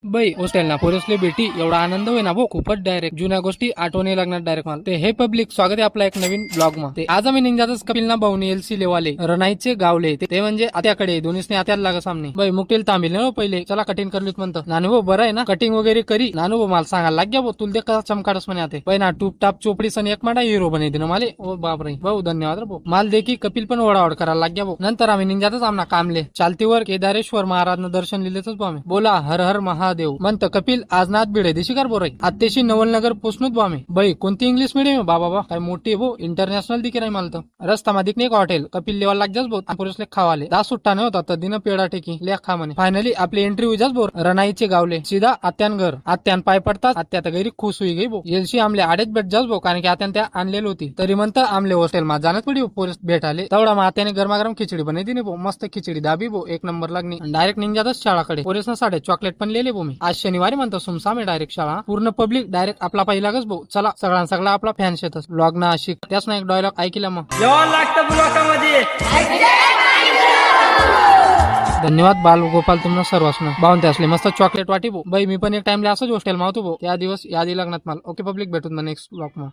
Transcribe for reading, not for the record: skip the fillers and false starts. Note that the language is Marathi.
बाई हॉस्टेल ना पोरसले बेटी एवढा आनंद होय ना भाऊ खूपच डायरेक्ट जुन्या गोष्टी आठवणी लागणार डायरेक्ट मला ते हे पब्लिक स्वागत आहे आपला एक नवीन ब्लॉग मध्ये आज आम्ही निघातच कपिल ना भाऊनी एलसी लेवाले रनाईचे गावले ते म्हणजे आत्याकडे दोन्हीसने आत्याला लागा सामने बाई मुकटेल तांबिल ना पहिले चला कटिंग करलीत म्हणतं नानू भाऊ बरं आहे ना कटिंग वगैरे करी नानू भाऊ मला सांगायला लाग गया भाऊ तुला कसा चमकाडस म्हणे आते बाई ना टूप टाप चोपडी सन एक माडा हिरो बने दिन माले ओ बापरे भाऊ धन्यवाद रे भाऊ माल देखी कपिल पण ओढाओढ करायला लाग गया भाऊ नंतर आम्ही निघातच आमना कामले चालतीवर केदारेश्वर महाराजनं दर्शन लिहिलेच भाऊ आम्ही बोला हर हर महादेव म्हणतं कपिल आज नाथ भिडे देशी कार बोराई आत्तेशी नवलनगर पोचणूच बा आम्ही बाई कोणती इंग्लिश मिडियम आहे बाबा काय मोठी भो इंटरनॅशनल दिखे नाही मला तर रस्ता मध्ये एक हॉटेल कपिल लेवाल लाग जास भाऊ पुरुषले खावाले 10 सुट्टा नाही होता तर दिन पेडा टेकी लेख खा म्हणे फायनली आपली एंट्री हुई जास बोर रनाईचे गावले सीधा आत्यान घर आत्यान पाय पडतात आत्या तर गैरी खुश हुई गई भाऊ येलशी आमले आडेच भेट जास भाऊ कारण की आत्यान त्या आणलेली होती तरी म्हणतं आमले हॉस्टेल मा जाणत पडी पोरीस भेटाले तेवढा मग आत्याने गरमागरम खिचडी बनवली दिली भाऊ मस्त खिचडी दाबी भाऊ एक नंबर लागणी डायरेक्ट निघ जातच शाळाकडे पोरीस ना साडे चॉकलेट पण लिहिले भाऊ मी आज शनिवारी म्हणतो सुमसाम आहे डायरेक्ट शाळा पूर्ण पब्लिक डायरेक्ट आपला पहिलागच भाऊ चला सगळा आपला फॅन शेतच ब्लॉग ना अशी त्याच ना एक डायलॉग ऐकला मग जेवण लागतं ब्लॉकामध्ये. धन्यवाद बाल गोपाल तुम्हाला सर्वांना बावनते असले मस्त चॉकलेट वाटी भाऊ बाई मी पण एक टाइमला असंच हॉस्टेल मावतो भाऊ त्या दिवस यादी लग्नात मला ओके पब्लिक भेटून नेक्स्ट ब्लॉग मा